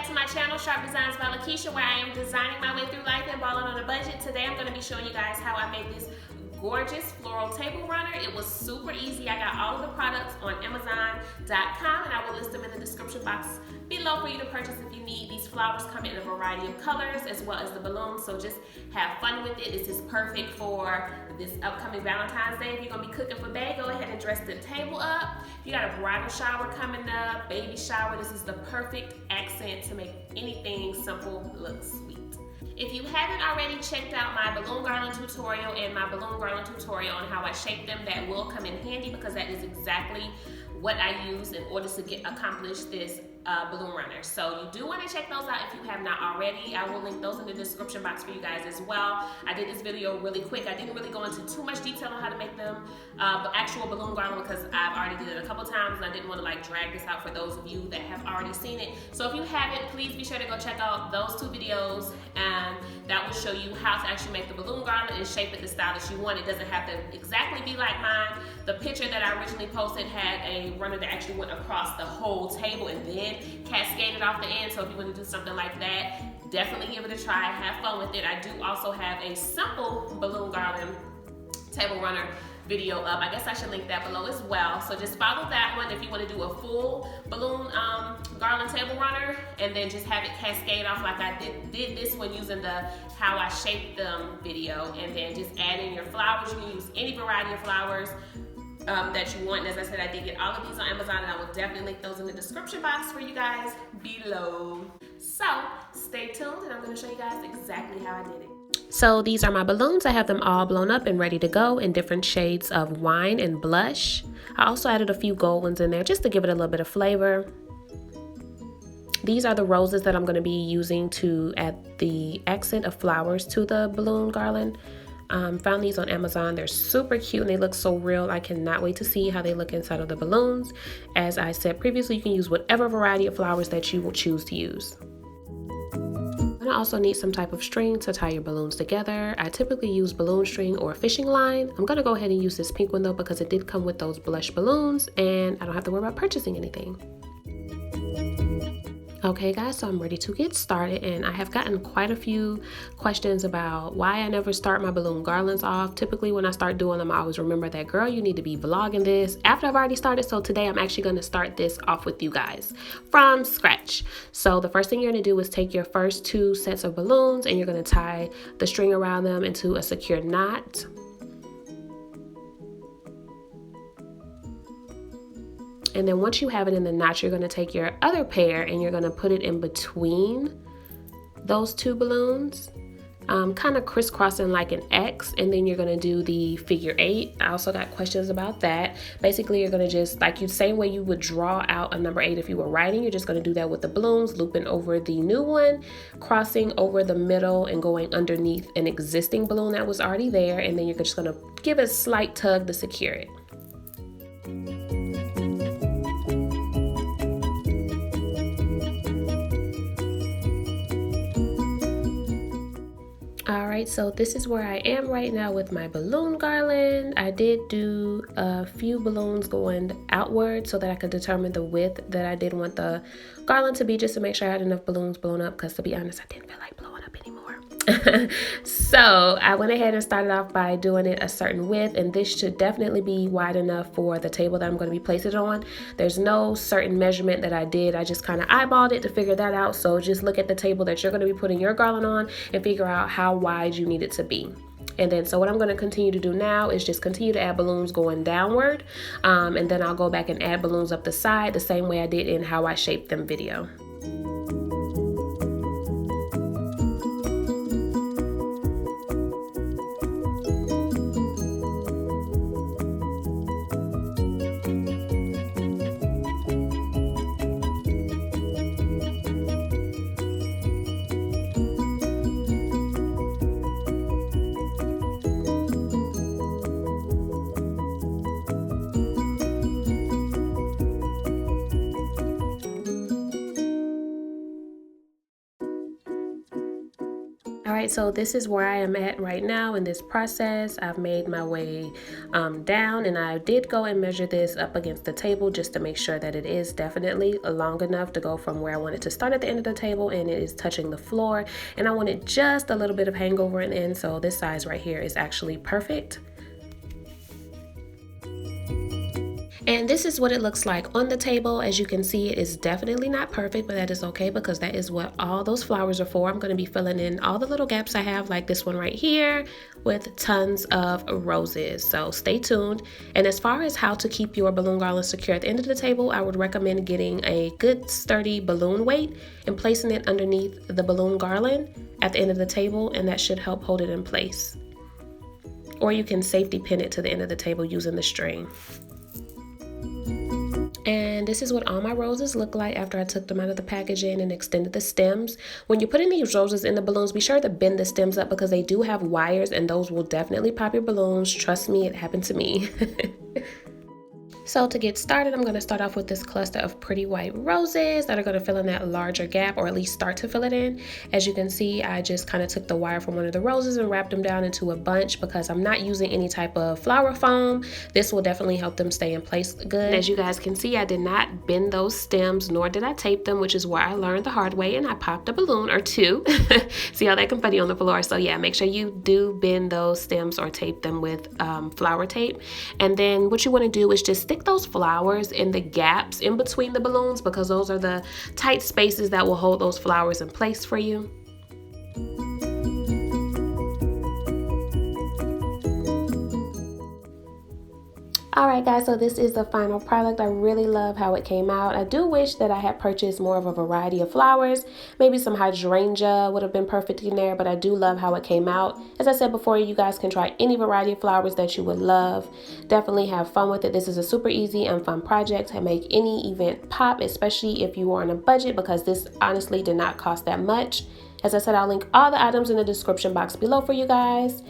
back to my channel, Sharp Designs by Lakeisha, where I am designing my way through life and balling on a budget. Today I'm going to be showing you guys how I made this gorgeous floral table runner. It was super easy. I got all of the products on Amazon.com and I will list them in the description box below for you to purchase if you need. These flowers come in a variety of colors as well as the balloons, so just have fun with it. This is perfect for this upcoming Valentine's Day. If you're gonna be cooking for Bay, go ahead and dress the table up. If you got a bridal shower coming up, baby shower, this is the perfect accent to make anything simple look sweet. If you haven't already checked out my balloon garland tutorial and my balloon garland tutorial on how I shape them, that will come in handy because that is exactly what I use in order to accomplish this balloon runner. So you do want to check those out if you have not already. I will link those in the description box for you guys as well. I did this video really quick. I didn't really go into too much detail on how to make them actual balloon garland because I've already did it a couple times and I didn't want to like drag this out for those of you that have already seen it. So if you haven't, please be sure to go check out those two videos, and that will show you how to actually make the balloon garland and shape it the style that you want. It doesn't have to exactly be like mine. The picture that I originally posted had a runner that actually went across the whole table and then cascaded off the end. So if you want to do something like that, definitely give it a try. Have fun with it. I do also have a simple balloon garland table runner video up. I guess I should link that below as well. So just follow that one if you want to do a full balloon garland table runner and then just have it cascade off like I did this one using the how I shaped them video, and then just add in your flowers. You can use any variety of flowers that you want. And as I said, I did get all of these on Amazon and I will definitely link those in the description box for you guys below. So stay tuned and I'm going to show you guys exactly how I did it. So these are my balloons. I have them all blown up and ready to go in different shades of wine and blush. I also added a few gold ones in there just to give it a little bit of flavor. These are the roses that I'm going to be using to add the accent of flowers to the balloon garland. Found these on Amazon. They're super cute and they look so real. I cannot wait to see how they look inside of the balloons. As I said previously, you can use whatever variety of flowers that you will choose to use. And I also need some type of string to tie your balloons together. I typically use balloon string or fishing line. I'm going to go ahead and use this pink one though because it did come with those blush balloons and I don't have to worry about purchasing anything. Okay guys, so I'm ready to get started, and I have gotten quite a few questions about why I never start my balloon garlands off. Typically when I start doing them, I always remember that, girl, you need to be vlogging this after I've already started. So today I'm actually going to start this off with you guys from scratch. So the first thing you're going to do is take your first two sets of balloons and you're going to tie the string around them into a secure knot. And then once you have it in the knot, you're going to take your other pair and you're going to put it in between those two balloons, kind of crisscrossing like an X, and then you're going to do the figure 8. I also got questions about that. Basically, you're going to just, like you same way you would draw out a number 8 if you were writing, you're just going to do that with the balloons, looping over the new one, crossing over the middle and going underneath an existing balloon that was already there, and then you're just going to give it a slight tug to secure it. Alright, so this is where I am right now with my balloon garland. I did do a few balloons going outward so that I could determine the width that I did want the garland to be, just to make sure I had enough balloons blown up, because to be honest, I didn't feel like blowing up anymore. So I went ahead and started off by doing it a certain width, and this should definitely be wide enough for the table that I'm going to be placing it on. There's no certain measurement that I did. I just kind of eyeballed it to figure that out. So just look at the table that you're going to be putting your garland on and figure out how wide you need it to be. And then so what I'm going to continue to do now is just continue to add balloons going downward, and then I'll go back and add balloons up the side the same way I did in how I shaped them video. All right, so this is where I am at right now in this process. I've made my way down, and I did go and measure this up against the table just to make sure that it is definitely long enough to go from where I want it to start at the end of the table, and it is touching the floor. And I wanted just a little bit of hangover in the end, so this size right here is actually perfect. And this is what it looks like on the table. As you can see, it is definitely not perfect, but that is okay because that is what all those flowers are for. I'm going to be filling in all the little gaps I have, like this one right here, with tons of roses. So stay tuned. And as far as how to keep your balloon garland secure at the end of the table, I would recommend getting a good sturdy balloon weight and placing it underneath the balloon garland at the end of the table, and that should help hold it in place. Or you can safety pin it to the end of the table using the string. And this is what all my roses look like after I took them out of the packaging and extended the stems. When you're putting these roses in the balloons, be sure to bend the stems up because they do have wires, and those will definitely pop your balloons. Trust me, it happened to me. So to get started, I'm going to start off with this cluster of pretty white roses that are going to fill in that larger gap, or at least start to fill it in. As you can see, I just kind of took the wire from one of the roses and wrapped them down into a bunch because I'm not using any type of flower foam. This will definitely help them stay in place good. As you guys can see, I did not bend those stems, nor did I tape them, which is where I learned the hard way, and I popped a balloon or two. See all that confetti on the floor? So yeah, make sure you do bend those stems or tape them with flower tape. And then what you want to do is just stick those flowers in the gaps in between the balloons because those are the tight spaces that will hold those flowers in place for you. Alright guys, so this is the final product. I really love how it came out. I do wish that I had purchased more of a variety of flowers. Maybe some hydrangea would have been perfect in there, but I do love how it came out. As I said before, you guys can try any variety of flowers that you would love. Definitely have fun with it. This is a super easy and fun project to make any event pop, especially if you are on a budget, because this honestly did not cost that much. As I said, I'll link all the items in the description box below for you guys.